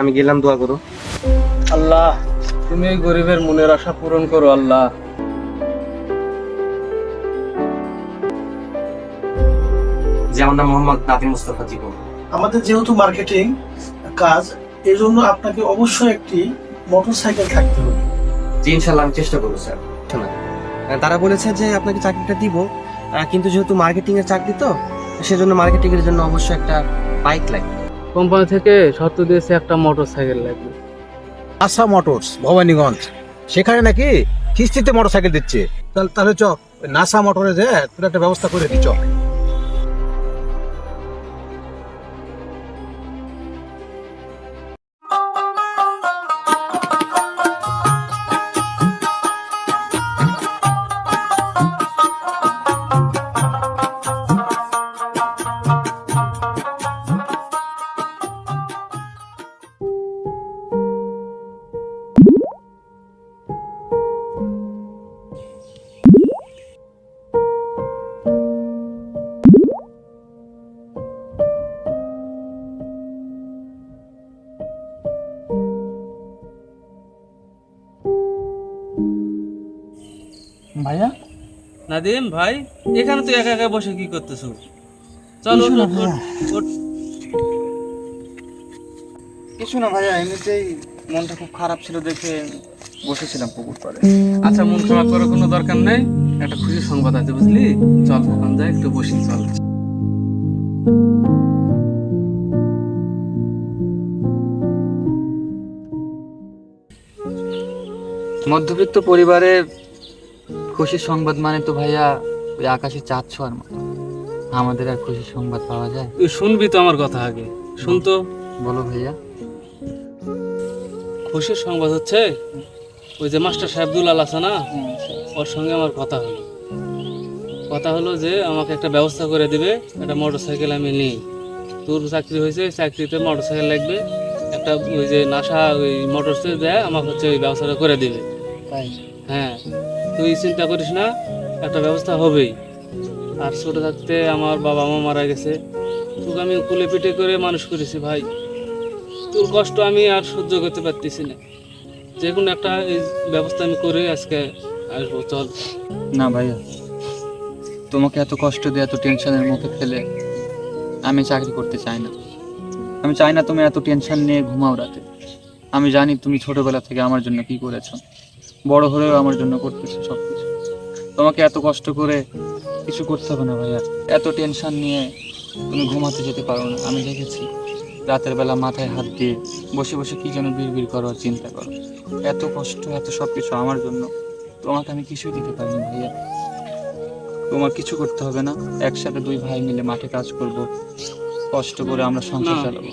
আমি গেলাম, দোয়া করো। আল্লাহ, তুমি এই গরিবের মনের আশা পূরণ করো আল্লাহ। যে আমার নাম মোহাম্মদ নাদিম মুস্তাফা জীবন। আমাদের যেহেতু মার্কেটিং কাজ, এই জন্য আপনাকে অবশ্যই একটি মোটরসাইকেল থাকতে হবে। জি ইনশাল্লাহ, আমি চেষ্টা করবো স্যার। শোনা, তারা বলেছে যে আপনাকে চাকরিটা দিব, কিন্তু যেহেতু মার্কেটিং এর চাকরি তো সেজন্য মার্কেটিং এর জন্য অবশ্যই একটা বাইক লাগবে। কোম্পানি থেকে শর্ত দিয়েছে একটা মোটর সাইকেল লাগবে। আশা মোটরস ভবানীগঞ্জ, সেখানে নাকি কিস্তিতে মোটরসাইকেল দিচ্ছে। তাহলে চ নাসা মোটরে যে তোর একটা ব্যবস্থা করে দিচ্ছ। ভাইয়া, নাদিম ভাই, এখানে তুই একা একা বসে কি করতেছো? চল ওঠ, ওঠ, ওঠ, ওঠ। কিছু না ভাইয়া, এমনিতেই মনটা খুব খারাপ ছিল দেখে বসেছিলাম পুকুর পাড়ে। আচ্ছা, মন খারাপ করার কোনো দরকার নেই, একটা খুশি সংবাদ আছে বুঝলি। চল ওখান যাই, একটু বসি, চল। মধ্যবিত্ত পরিবারে খুশির সংবাদ মানে তো ভাইয়া ওই আকাশে চাঁদ ছোঁয়ার মতো। আমাদের আর খুশির সংবাদ পাওয়া যায়? তুই শুনবি তো আমার কথা আগে, শুন তো। বলো ভাইয়া। খুশির সংবাদ হচ্ছে ওই যে মাস্টার সাহেব দুলাল আছে না, ওর সঙ্গে আমার কথা হলো যে আমাকে একটা ব্যবস্থা করে দিবে, একটা মোটর সাইকেল আমি নিই। তোর চাকরি হয়েছে, চাকরিতে মোটর সাইকেল লাগবে একটা, ওই যে নাসা ওই মোটর সাইকেল দেয় আমাকে হচ্ছে ওই ব্যবস্থাটা করে দিবে। তাই? হ্যাঁ, তুই চিন্তা করিস না, একটা ব্যবস্থা হবেই। আর ছোটো থাকতে আমার বাবা মা মারা গেছে, তোকে আমি কুলে পিঠে করে মানুষ করেছি ভাই। তোর কষ্ট আমি আর সহ্য করতে পারতেছি না, যে কোনো একটা এই ব্যবস্থা আমি করে আজকে আসবো, চল। না ভাইয়া, তোমাকে এত কষ্ট দিয়ে এত টেনশনের মুখে ফেলে আমি চাকরি করতে চাই না। আমি চাই না তুমি এত টেনশন নিয়ে ঘুমাও রাতে। আমি জানি তুমি ছোটবেলা থেকে আমার জন্য কি করেছো, বড় হলেও আমার জন্য করতেছো সবকিছু। তোমাকে এত কষ্ট করে কিছু করতে হবে না ভাইয়া। এত টেনশন নিয়ে তুমি ঘুমাতে যেতে পারো না, আমি দেখেছি। রাতের বেলা মাথায় হাত দিয়ে বসে বসে কি যেন বিড়বিড় করো আর চিন্তা করো। এত কষ্ট, এত সব কিছু আমার জন্য। তোমাকে আমি কিছুই দিতে পারিনি ভাইয়া। তোমার কিছু করতে হবে না, একসাথে দুই ভাই মিলে মাঠে কাজ করব, কষ্ট করে আমরা সংসার না। চালাবো।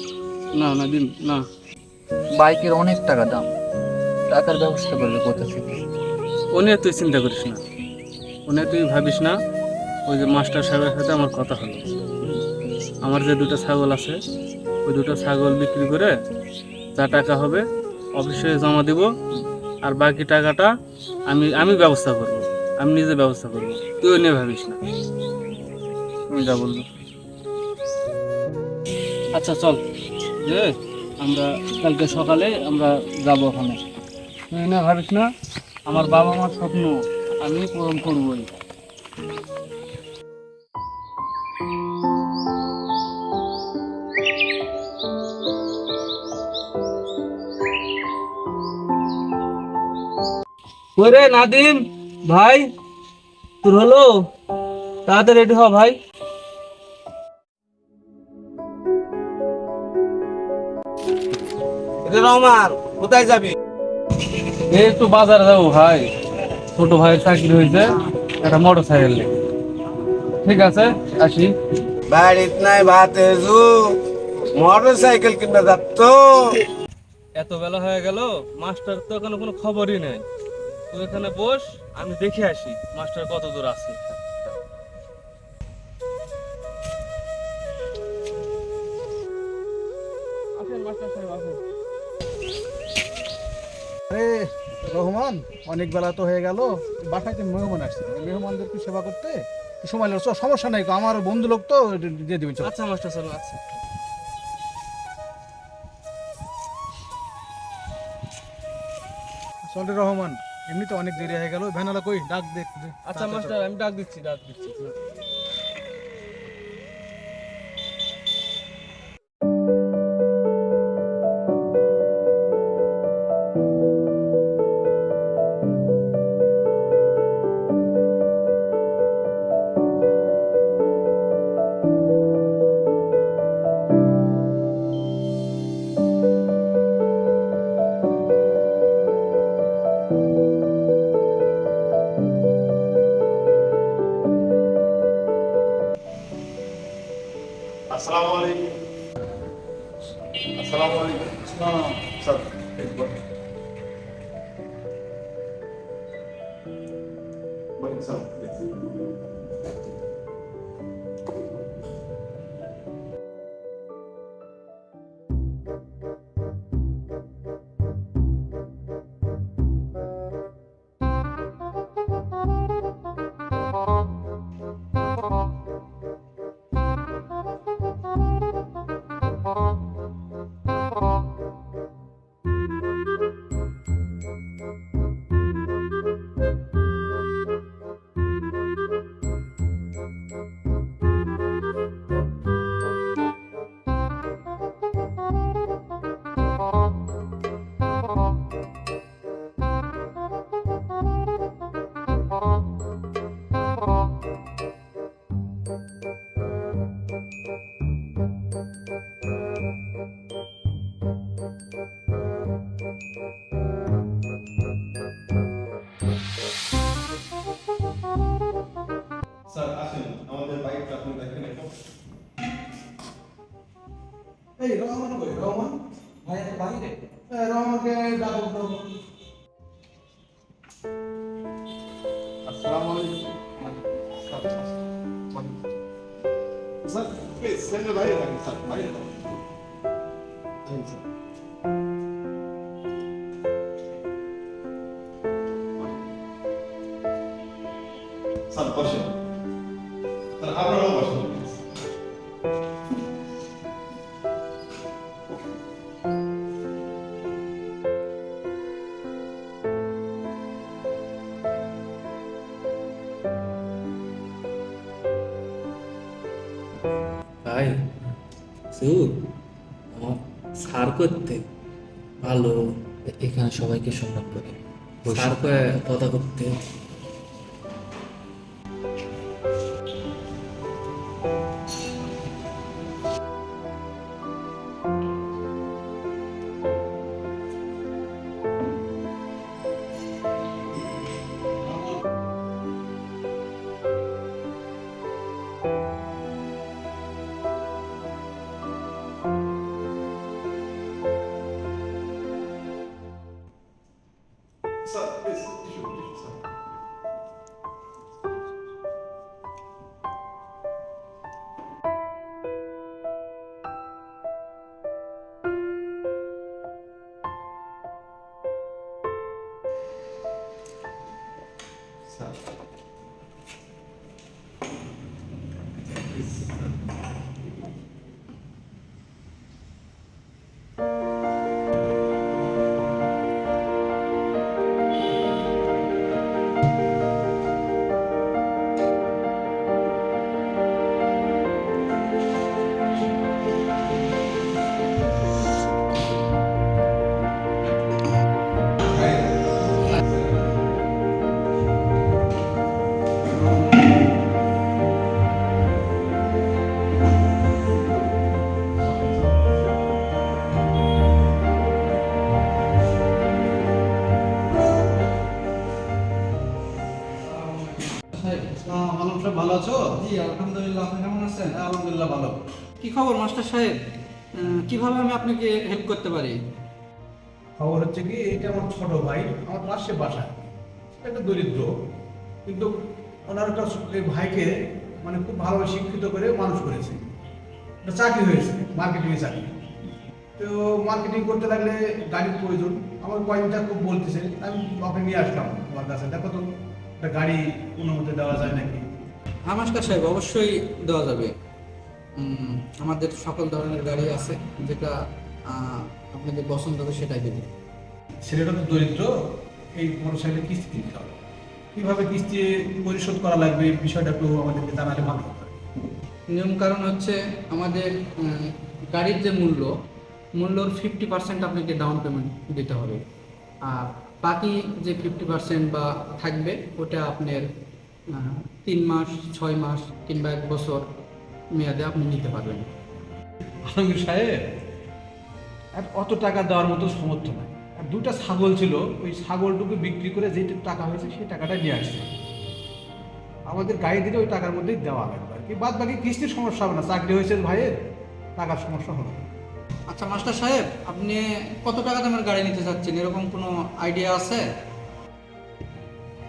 না নাদিম, না। বাইকের অনেক টাকা দাম, টাকার ব্যবস্থা করবে কোথা থেকে? ও নিয়ে তুই চিন্তা করিস না, ও নিয়ে তুই ভাবিস না। ওই যে মাস্টার সাহেবের সাথে আমার কথা হলো, আমার যে দুটো ছাগল আছে, ওই দুটো ছাগল বিক্রি করে যা টাকা হবে অফিসে জমা দিব, আর বাকি টাকাটা আমি ব্যবস্থা করব, আমি নিজে ব্যবস্থা করব। তুই ও নিয়ে ভাবিস না, তুমি যা বলবো। আচ্ছা চল, যে আমরা কালকে সকালে আমরা যাবো ওখানে। তুই না ভাবিস না, আমার বাবা মার স্বপ্ন আমি পূরণ করবই। ওরে নাদিম ভাই, তোর হলো? তাড়াতাড়ি রেডি হ ভাই। রহমান, কোথায় যাবি? এই একটু বাজারে যাবো ভাই, ছোট ভাইয়ের চাকরি হয়েছে, একটা মোটর সাইকেল নেই। ঠিক আছে, আসি। বাড়িতে নাই ভাতে মোটর সাইকেল কিনতে যাচ্ছ? এত বেলা হয়ে গেল, মাস্টার তো এখনো কোনো খবরই নেই। তুই এখানে বস, আমি দেখে আসি মাস্টার কত দূর আছে। আসেন মাস্টার সাহেব, আসেন। আরে রহমান, অনেক বেলা তো হয়ে গেল, বাসায় মেহমান আসছে, মেহমানদেরকে সেবা করতে সময় লাগছে। সমস্যা নাই, আমার বন্ধু লোক তো দিয়ে দিবেন। আচ্ছা মাস্টার সাহেব, আচ্ছা। চল রে রহমান, এমনিতে অনেক দেরি হয়ে গেল। ভ্যানালা কই, ডাক দেখ। আচ্ছা মাস্টার, আমি ডাক দিচ্ছি। আসসালামু আলাইকুম। আসসালামু আলাইকুম। স্যার একবার বলেন স্যার। স্যার আসেন, আমাদের বাইকটা আপনি দেখেন এখন। এই রহমান কই? রহমান ভাই এত বাইরে? রহমানকে ডাকো তো। আসসালামু আলাইকুম। স্যার প্লিজ সেন্টার বাইরে থাকেন স্যার, বাইরে থাকেন। স্যার বসেন, স্যার আপনারাও বসেন প্লিজ। ভাই সুদ আমার সার করতে ভালো, এখানে সবাইকে সম্মান করে সার করে কথা করতে। Sir please tissue sir. Sir মালুম সাহেব ভালো আছো? জি আলহামদুলিল্লাহ। আপনি কেমন আছেন? আলহামদুলিল্লাহ ভালো। কি খবর মাস্টার সাহেব? কিভাবে আমি আপনাকে হেল্প করতে পারি? খবর হচ্ছে কি, এটা আমার ছোট ভাই, আমার পাশে বাসা, একটা দরিদ্র, কিন্তু ওনার একটা এই ভাইকে মানে খুব ভালোভাবে শিক্ষিত করে মানুষ করেছে। একটা চাকরি হয়েছে, মার্কেটিংয়ে চাকরি। তো মার্কেটিং করতে লাগলে গাড়ির প্রয়োজন, আমার পয়েন্টটা খুব বলতেছে, আমি ওকে নিয়ে আসলাম আমার কাছে। দেখো তো একটা গাড়ি কোনো মতে দেওয়া যায় নাকি? হ্যাঁ মাস্টার সাহেব, অবশ্যই দেওয়া যাবে। আমাদের সকল ধরনের গাড়ি আছে, যেটা আপনাদের পছন্দ হবে সেটাই দেবে। ছেলেটা তো দরিদ্র, এই মোটরসাইকেলের কিস্তি দিতে হবে। কীভাবে কিস্তি পরিশোধ করা লাগবে এই বিষয়টা একটু আমাদেরকে জানালে ভালো হতো। নিয়ম কারণ হচ্ছে আমাদের গাড়ির যে মূল্যর 50% আপনাকে ডাউন পেমেন্ট দিতে হবে, আর বাকি যে 50% বা থাকবে ওটা আপনার 3 মাস, 6 মাস কিংবা 1 বছর মেয়াদে আপনি নিতে পারবেন। আলমগীর সাহেব, আর অত টাকা দেওয়ার মতো সামর্থ্য নাই। আর 2টা ছাগল ছিল, ওই ছাগলটুকু বিক্রি করে যে টাকা হয়েছে সেই টাকাটা নিয়ে আসছে। আমাদের গাড়ি দিলে ওই টাকার মধ্যেই দেওয়া লাগবে আর কি। বাদ বাকি কিস্তির সমস্যা হবে না, চাকরি হয়েছে ভাইয়ের, টাকার সমস্যা হবে না। আচ্ছা মাস্টার সাহেব, আপনি কত টাকা দামের গাড়ি নিতে চাচ্ছেন, এরকম কোনো আইডিয়া আছে?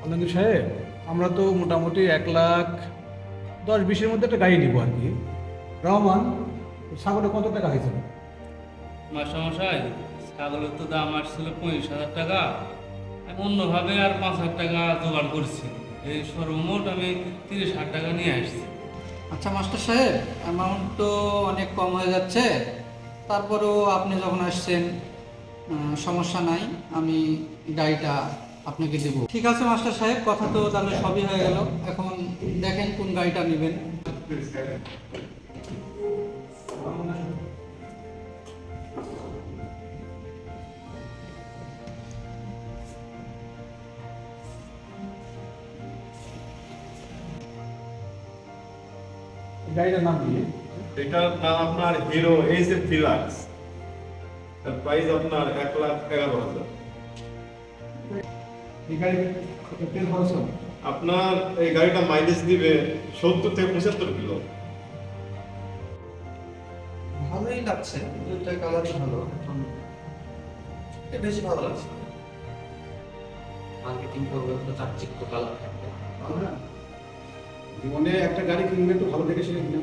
আলমগীর সাহেব, আমরা তো মোটামুটি 1,10,20,000 মধ্যে একটা গাড়ি নিব আর কি। রহমান, ছাগলে কত টাকা হয়েছিল? মাস্টারমশাই, ছাগলের তো দাম আসছিল 25,000 টাকা, আমি অন্যভাবে আর 5,000 টাকা জোগাড় করছি, এই সর্বমোট আমি 30,000 টাকা নিয়ে আসছি। আচ্ছা মাস্টার সাহেব, অ্যামাউন্ট তো অনেক কম হয়ে যাচ্ছে, তারপরেও আপনি যখন আসছেন সমস্যা নাই, আমি গাড়িটা আপনাকে দেব। ঠিক আছে মাস্টার সাহেব, কথা তো তাহলে সবই হয়ে গেল। এখন দেখেন কোন গাড়িটা নেবেন। গাড়িটার নাম কি? এটার নাম আপনার হিরো এইচএফ ডিলাক্স, এর প্রাইস আপনার 1,11,000। এই গাড়ি তেল খরচ হবে? আপনার এই গাড়িটা মাইলেজ দিবে 70 থেকে 75 কিলো। ভালোই লাগছে, দুইটা কালারই ভালো। এখন এটা বেশি ভালো লাগছে। মার্কেটিং করবে তো চাকচিক্য কালার থাকবে। জীবনে একটা গাড়ি কিনলে একটু ভালো দেখে সেটা কিনা,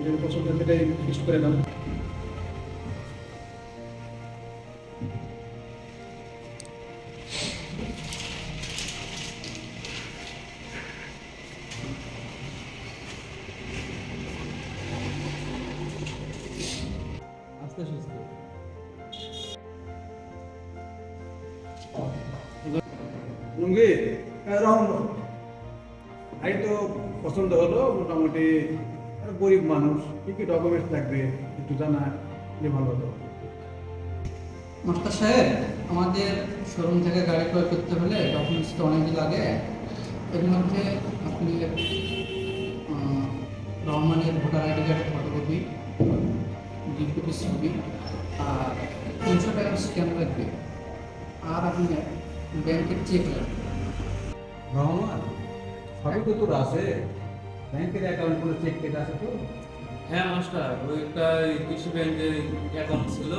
যেটা পছন্দ সেটাই ফিক্সড করে নাও। আস্তে সুস্থ। লুঙ্গি, রহমান, গাড়ি তো পছন্দ হলো মোটামুটি। গরিব মানুষ, কি কি ডকুমেন্টস লাগবে একটু জানা যে ভালো হতো। মাস্টার সাহেব, আমাদের শোরুম থেকে গাড়ি ক্রয় করতে হলে ডকুমেন্টস তো অনেকই লাগে। এর মধ্যে আপনি রহমানের ভোটার আইডি কার্ডের ফটোকপি, 2 কপি ছবি, আর 300 টাকার স্ক্যান লাগবে, আর আপনি ব্যাংকের চেক লাগবে। রহমান, সবই তো তোর আছে, ব্যাংকের অ্যাকাউন্ট কোনো চেক কেটে আছে তো? হ্যাঁ মাস্টার, ওইটা কৃষি ব্যাংকের অ্যাকাউন্ট ছিল,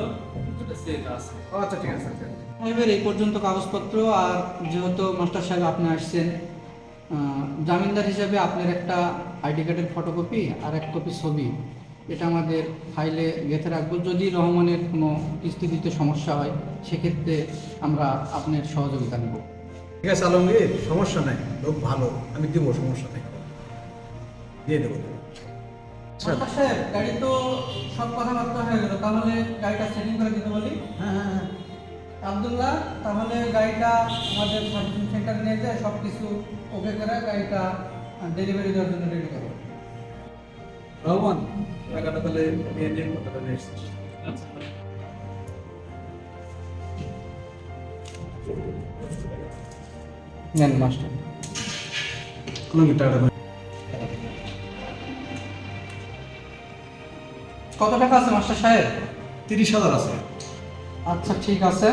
ওটা চেক আছে। আচ্ছা ঠিক আছে। এবার এই পর্যন্ত কাগজপত্র। আর যেহেতু মাস্টার সাহেব আপনি আসছেন, জামিনদার হিসাবে আপনার একটা আইডি কার্ডের ফটোকপি আর 1 কপি ছবি, এটা আমাদের ফাইলে গেঁথে রাখবো। যদি রহমানের কোনো কিস্তি দিতে সমস্যা হয় সেক্ষেত্রে আমরা আপনার সহযোগিতা নেব। ঠিক আছে আলমগীর, সমস্যা নাই, লোক ভালো, আমি দিব, সমস্যা নেই, দিয়ে দেবো। মাস্টার সাহেব, গাড়ি তো সব কথাবার্তা হয়ে গেল, তাহলে গাড়িটা সেটিং করে দিতে বলি। হ্যাঁ হ্যাঁ হ্যাঁ। আব্দুল্লাহ, তাহলে গাড়িটা আমাদের সার্ভিসিং সেন্টারে নিয়ে যায় সব কিছু ওকে করে গাড়িটা ডেলিভারি দেওয়ার জন্য রেডি করো। রহমান, টাকাটা তাহলে নিয়ে নিয়ে কথাটা নিয়ে এসেছিস। আচ্ছা। নেন মাস্টার। আলমগীর, টাকাটা কত টাকা আছে মাস্টার সাহেব? 30,000 আছে। আচ্ছা ঠিক আছে।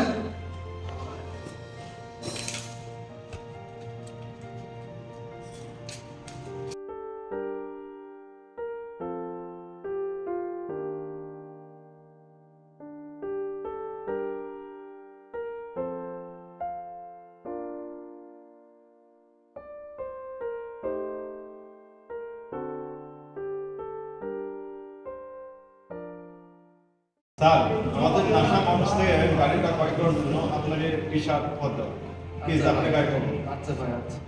স্যার, আমাদের নাসা মানুষ থেকে গাড়িটা ক্রয় করার জন্য আপনাকে বিশাল পদ প্লিজ আপনি গাড়ি করুন। আচ্ছা ভাই, আচ্ছা।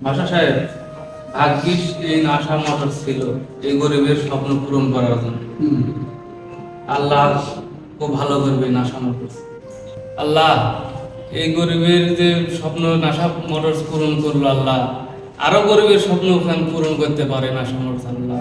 ভাষা সাহেব, ভাগ্যিস এই নাসা মোটর ছিল এই গরিবের স্বপ্ন পূরণ করার জন্য। আল্লাহ খুব ভালো করবে নাসা মোটরস। আল্লাহ, এই গরিবের যে স্বপ্ন নাসা মোটরস পূরণ করলো, আল্লাহ আরো গরিবের স্বপ্ন পূরণ করতে পারে নাসা মোটরস। আল্লাহ